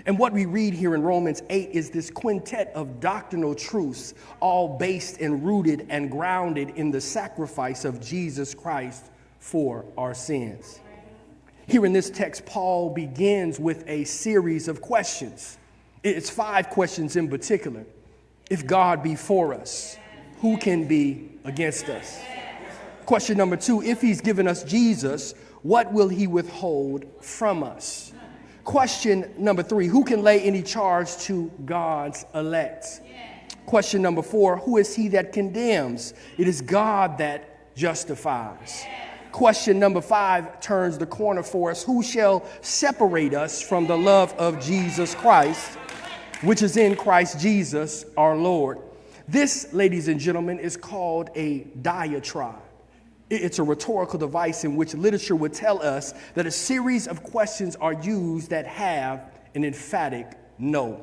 And what we read here in Romans 8 is this quintet of doctrinal truths, all based and rooted and grounded in the sacrifice of Jesus Christ for our sins. Here in this text, Paul begins with a series of questions. It's 5 questions in particular. If God be for us, who can be against us? Question number 2, if he's given us Jesus, what will he withhold from us? Question number 3, who can lay any charge to God's elect? Question number 4, who is he that condemns? It is God that justifies. Question number 5 turns the corner for us. Who shall separate us from the love of Jesus Christ, which is in Christ Jesus our Lord? This, ladies and gentlemen, is called a diatribe. It's a rhetorical device in which literature would tell us that a series of questions are used that have an emphatic no.